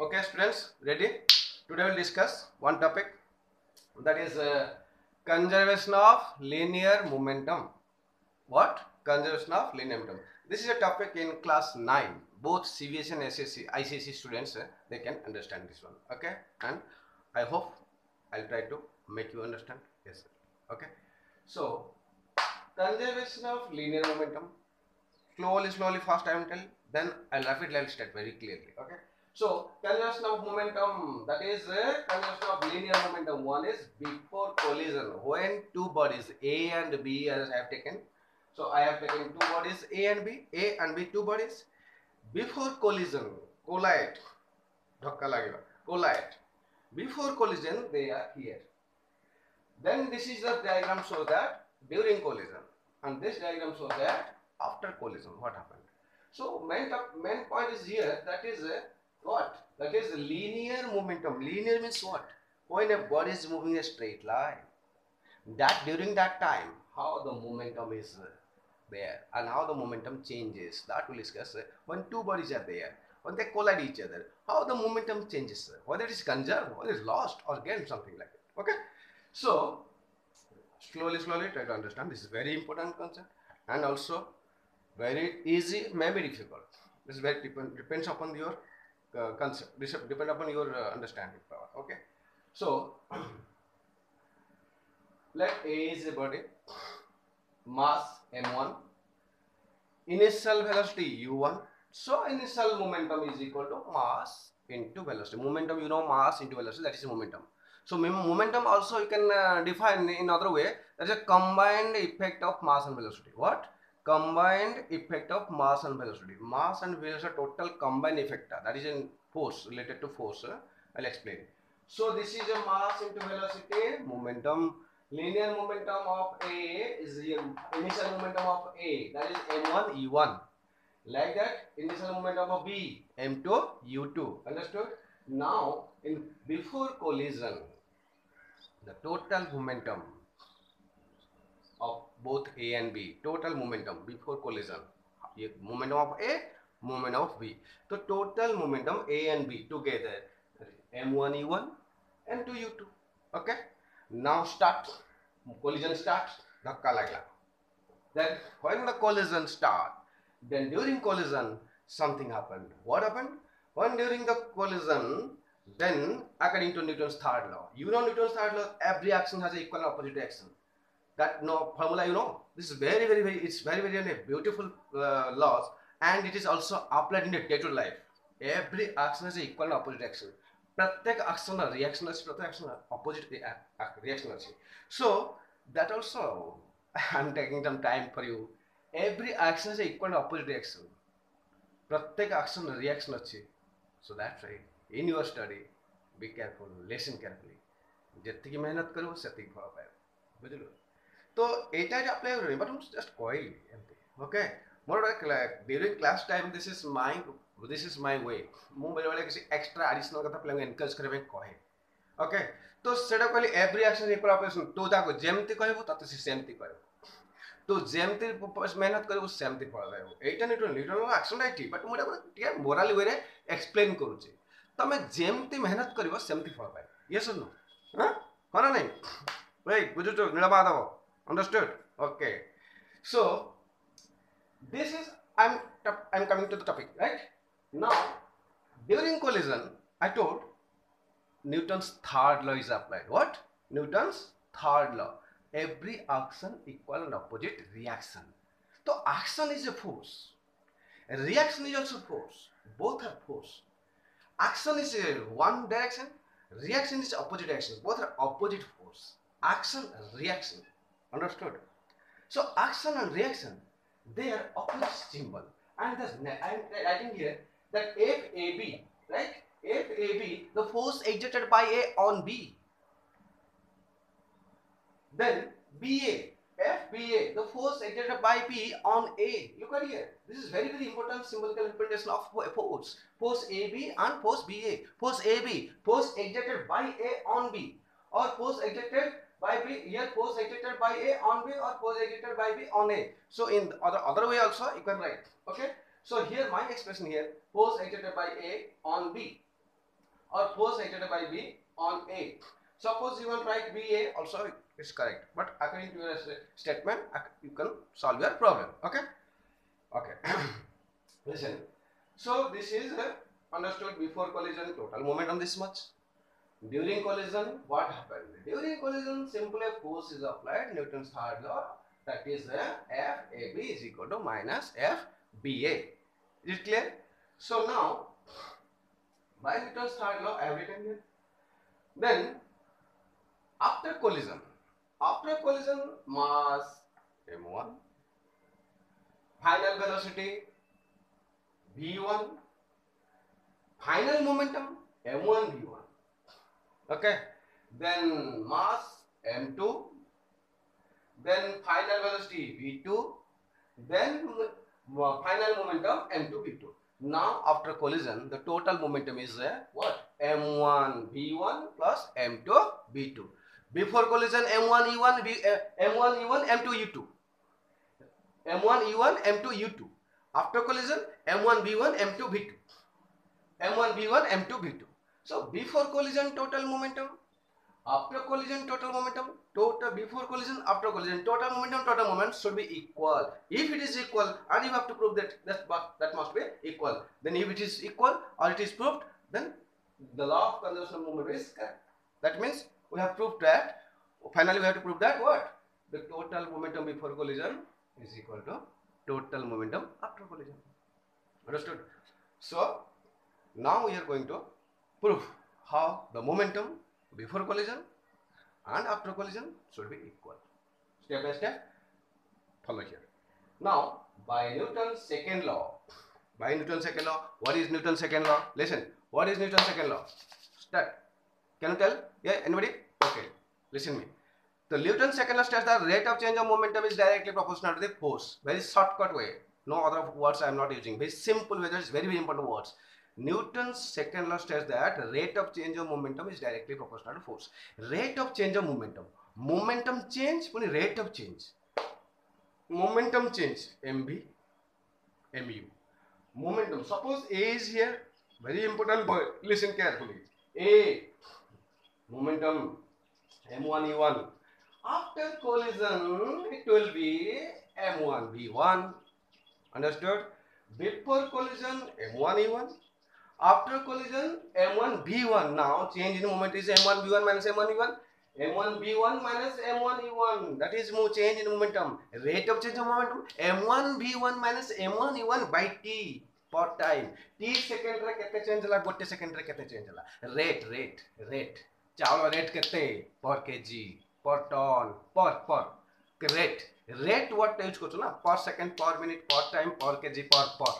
Okay, students, ready? Today we'll discuss one topic, that is conservation of linear momentum. What? Conservation of linear momentum. This is a topic in class 9. Both CBSE and SSC, ICSE students, they can understand this one. Okay, and I hope I'll try to make you understand. Yes, sir. Okay. So, conservation of linear momentum. Slowly, first I will tell, then I'll rapidly I'll state very clearly. Okay. So, conservation of momentum, that is conservation of linear momentum. One is before collision, when two bodies A and B as I have taken. So, I have taken two bodies A and B, two bodies. Before collision, collide, dhakka lageba, collide. Before collision, they are here. Then this is the diagram shows that during collision, and this diagram shows that after collision, what happened. So main point is here, that is what? That is linear momentum. Linear means what? When a body is moving a straight line, that during that time, how the momentum is there and how the momentum changes, that we'll discuss when two bodies are there, when they collide each other, how the momentum changes, whether it is conserved, whether it is lost or gained, something like that. Okay. So slowly try to understand. This is very important concept and also very easy, maybe difficult. This is very depends upon your concept. This depend upon your understanding power. Okay. So let A is a body, mass m1, initial velocity u1. So initial momentum is equal to mass into velocity. Momentum, you know, mass into velocity, that is momentum. So momentum also you can define in other way. That is a combined effect of mass and velocity. What? Combined effect of mass and velocity. Mass and velocity total combined effect. That is in force, related to force. I'll explain. So this is a mass into velocity, momentum. Linear momentum of A is the initial momentum of A, that is m1 u1. Like that, initial momentum of B, m2 u2. Understood? Now, in before collision, the total momentum of both A and B, total momentum before collision, momentum of A, momentum of B. So total momentum A and B together, m1 u1, m2 u2. Okay. Now start. Collision starts. Dhakka lagla. Then when the collision start, then during collision something happened. What happened? When during the collision, then according to Newton's third law, you know Newton's third law, every action has an equal and opposite action. That no formula, you know. This is very it's very beautiful laws, and it is also applied in the day-to-day life. Every action has an equal and opposite action. प्रत्येक action reaction is प्रत्येक action opposite reaction is. So that also I'm taking some time for you. Every action is equal and opposite reaction. प्रत्येक action reaction अच्छी. So that's right. In your study, be careful, listen carefully. ଯେତିକି मेहनत करो ସେତିକି ଫଳ ପାଇବ. ବୁଝିଲୁ? तो ଏଇଟା ଯେ apply କରିବି, but ମୁଁ just କହିଲି ଏମିତି. Okay? ମୋର during class time, this is my way. ମୁଁ ବେଳେବେଳେ କିଛି extra additional କଥା ପିଲାଙ୍କୁ encourage କରିବା ପାଇଁ କହେ. Okay? तो सेटा कहली एवरी एक्शन इक्वल ऑपरेशन. तू ताको जेमती कहबो तते से सेमती करबो. तू जेमती मेहनत करबो सेमती फल पाइबो. एटा न्यूटन एक्शन राइट, बट मुडा टिके मोरल वे रे एक्सप्लेन करूची. तमे जेमती मेहनत करबो सेमती फल पाइबो. यस और नो? हां? कोना नहीं? Wait, बुझुचो Neelmadhav. Understood? Okay. So this is I'm coming to the topic, right? Now during collision, I told Newton's third law is applied. What? Newton's third law. Every action equal and opposite reaction. So action is a force. Reaction is also force. Both are force. Action is one direction. Reaction is opposite direction. Both are opposite force. Action and reaction. Understood? So action and reaction, they are opposite symbol. And I'm writing here that FAB, right? FAB, the force exerted by A on B. Then BA, FBA, the force exerted by B on A. Look at here. This is very important symbolical representation of force. Force AB and force BA. Force AB, force exerted by A on B. Or force exerted by B, here force exerted by A on B, or force exerted by B on A. So in the other way also you can write. Okay. So here my expression here, force exerted by A on B. or force exerted by B on A. Suppose you want to write BA, also it's correct, but according to your statement, you can solve your problem. Okay? Okay. Listen. So this is understood before collision, total momentum this much. During collision, what happened? During collision, simply force is applied, Newton's third law, that is FAB is equal to minus FBA. Is it clear? So now, by Newton's third law, I have written here. Then, after collision, mass m1, final velocity v1, final momentum m1 v1. Okay, then mass m2, then final velocity v2, then final momentum m2 v2. Now after collision, the total momentum is what? m1 v1 plus m2 v2. Before collision, m1 e1 m1 e1 m2 u2, m1 e1 m2 u2. After collision, m1 v1 m2 v2, m1 v1 m2 v2. So before collision total momentum, after collision total momentum, before collision, after collision, total moment should be equal. If it is equal, and you have to prove that must be equal. Then if it is equal or it is proved, then the law of conservation of moment is correct. That means we have proved that. Finally, we have to prove that what? The total momentum before collision is equal to total momentum after collision. Understood? So now we are going to prove how the momentum before collision and after collision should be equal. Step by step, follow here. Now, by Newton's second law, what is Newton's second law? Listen, what is Newton's second law? Start. Can you tell? Yeah, anybody? Okay, listen me. The Newton's second law states that rate of change of momentum is directly proportional to the force. Very shortcut way. No other words I am not using. Very simple way. It's very important words. Newton's second law states that rate of change of momentum is directly proportional to force. Rate of change of momentum. Momentum change, rate of change. Momentum change, mv, mu. Momentum. Suppose A is here. Very important point. Listen carefully. A. Momentum m1 e1. After collision, it will be m1 v1. Understood? Before collision, m1 e1. After collision, m1 v1. Now change in moment is m1 v1 minus m1 e1. m1 v1 minus m1 e1. That is change in momentum. Rate of change of momentum m1 v1 minus m1 e1 by t per time. T second रे कितने change ला? गोटे second रे कितने change ला? Rate. चावल rate कितने? Per kg, per ton, per rate what use करतो ना? Per second, per minute, per time, per kg, per.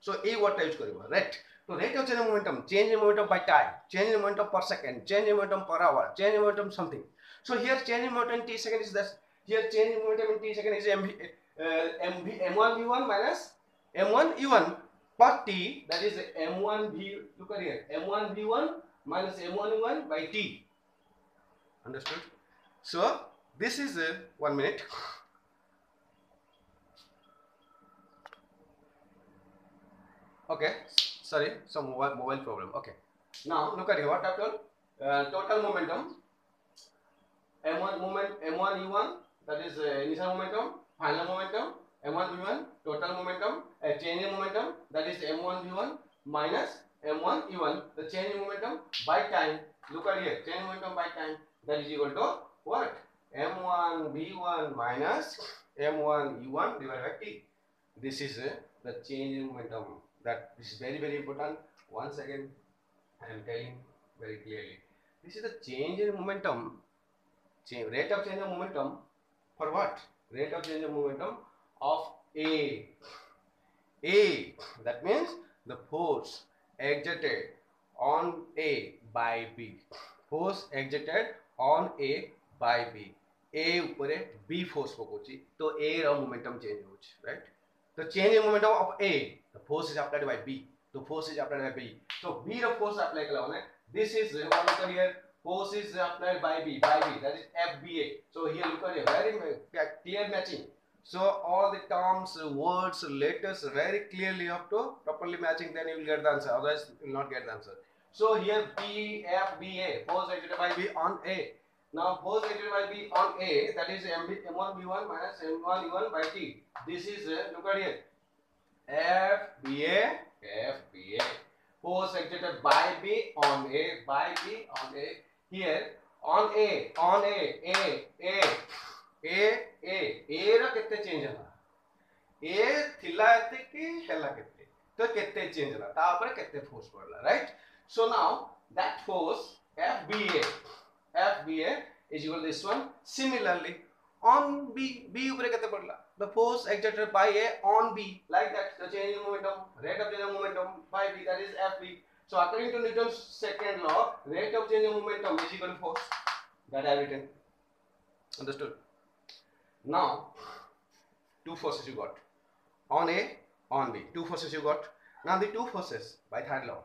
So a what use करिबो? Rate. So rate of change of momentum, change in momentum by time, change in momentum per second, change in momentum per hour, change in momentum something. So here change in momentum in t second is this. Here change in momentum in t second is m1 v1 minus m1 e1 per t. That is m1 v. Look at here, m1 v1 minus m1 e1 by t. Understood? So this is 1 minute. Okay. Sorry, some mobile problem. Okay. Now look at here. What I've told? Total momentum. M1 E1. That is initial momentum. Final momentum. M1 V1. Total momentum. Change in momentum. That is M1 V1 minus M1 E1. The change in momentum by time. Look at here. Change in momentum by time. That is equal to what? M1 V1 minus M1 E1 divided by T. This is the change in momentum. That this is very important. Once again, I am telling very clearly. This is the change in momentum. Rate of change of momentum for what? Rate of change of momentum of A. That means the force exerted on A by B. Force exerted on A by B. A ऊपर B force पकोची तो A रा momentum change होची, right? The change in momentum of A, the force is applied by B. The force is applied by B. So B the force applied करा होने. This is one look at here. Force is applied by B. That is FBA. So here look at here, very clear matching. So all the terms, words, letters very clearly you have to properly matching. Then you will get the answer. Otherwise you will not get the answer. So here B, F, B, A, force exerted by B on A. Now force exerted by B on A, that is M1 B1 minus M1 E1 by T. This is look at here, F B A, F B A. Force exerted by B on A, by B on A. Here on A, A रा कितने change है? A थिला एते कि हेला केते तो केते change होला ता ऊपर केते फोर्स पड़ला, right? So now that force FBA is equal to this one. Similarly on B ऊपर केते पड़ला? The force exerted by A on B, like that, the change in momentum, rate of change of momentum by B, that is FB. So according to Newton's second law, rate of change of momentum is equal to force, that I have written. Understood? Now two forces you got on A, on B, two forces you got. Now the two forces by third law,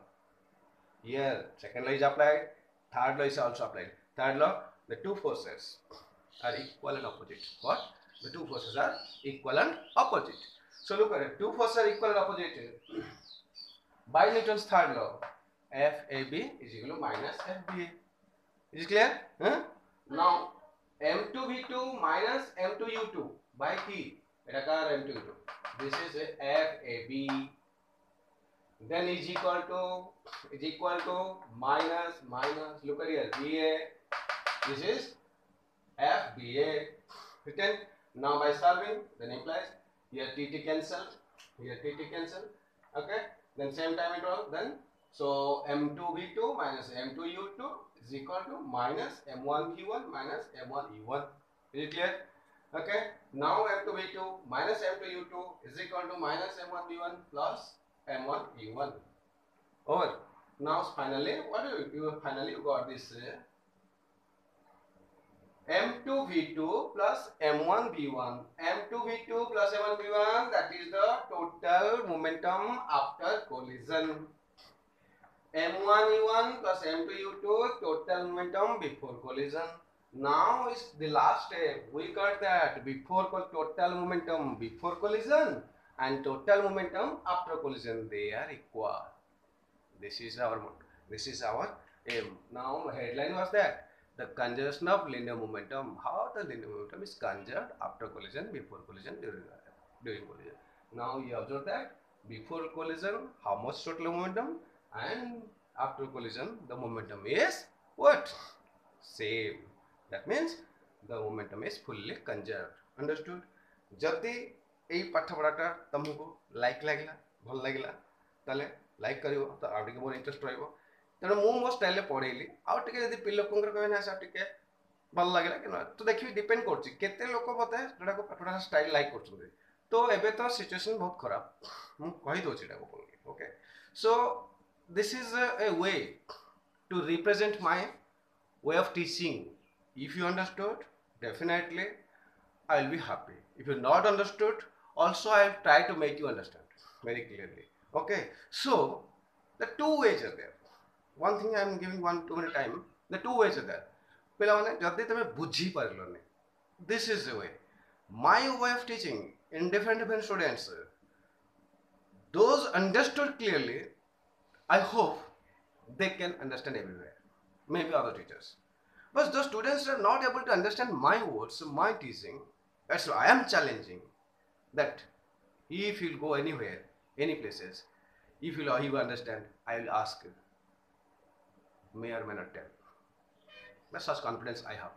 here second law is applied, third law is also applied. Third law, the two forces are equal and opposite. What? The two forces are equal and opposite. So look at it, two forces are equal and opposite. By Newton's third law, FAB is equal to minus FBA. Is it clear? Huh? Now M2V2 minus M2U2 by T, M2U2. This is FAB. Then is equal to minus, look at here, BA. This is FBA. Written. Now by solving, then implies here TT cancel, okay? Then same time interval, then so M2V2 minus M2U2 is equal to minus M1V1 minus M1E1. Is it clear? Okay. Now M2V2 minus M2U2 is equal to minus M1V1 plus M1E1. Over. Now finally, what do you finally got this M2V2 plus M1V1. M2V2 plus M1V1, that is the total momentum after collision. M1E1 plus M2U2, total momentum before collision. Now is the last step. We got that before total momentum before collision and total momentum after collision, they are equal. This is our aim. Now headline was that the conservation of linear momentum. How the linear momentum is conserved after collision, before collision, during collision. Now you observe that before collision how much total momentum, and after collision the momentum is what? Same. That means the momentum is fully conserved. Understood? जदि एई पाठपढ़ाटा तुमको like लागला भल लागला ताले like करिवो तो आ टिके more interest रहइबो तेणु मु मो स्टाइल रे पढ़ेली आ टिके यदि पिलोकंकर कहबे ना सा टिके भल लागला कि न तो देखिबी डिपेंड करछि केते लोक मते जडा को पाठपढ़ा स्टाइल लाइक करछुंदे तो एबे तो सिचुएशन बहुत खराब मु कहि दोछि एटा को okay so this is a way to represent my way of teaching. If you understood, definitely I will be happy. If you not understood, also I will try to make you understand very clearly. Okay, so the two ways are there. One thing I am giving one too many time. The two ways are there. पिला माने जल्दी तमे बुझी पारलो ने. This is the way. My way of teaching in different students. Those understood clearly, I hope they can understand everywhere. Maybe other teachers. But the students are not able to understand my words, my teaching. That's why I am challenging that if you go anywhere, any places, if you understand, I will ask you. May or may not tell. That's such confidence I have.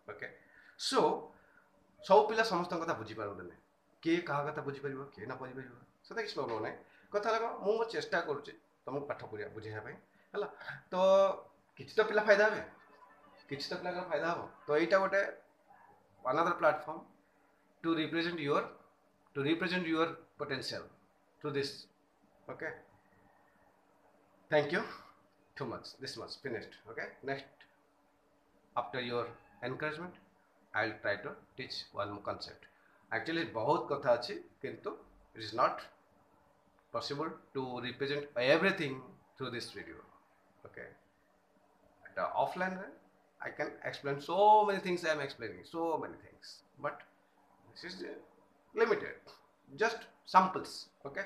Okay. So, सब पिला समस्त कथा बुझी पारंते ने के कहा कथा बुझी परिबो के ना बुझी परिबो सदा किछ प्रॉब्लम नै कथा लगा मु चेष्टा करूची तुमको पाठ पढिया बुझिया पई हला तो किछ तो पिला फायदा होबे किछ तो पिला फायदा हो तो एटा गोटे another platform to represent your potential through this. Okay, thank you too much. This much finished. Okay, next after your encouragement I will try to teach one more concept. Actually बहुत कथा अछि किंतु it is not possible to represent everything through this video. Okay, at the offline I can explain so many things. I am explaining so many things, but this is limited, just samples. Okay.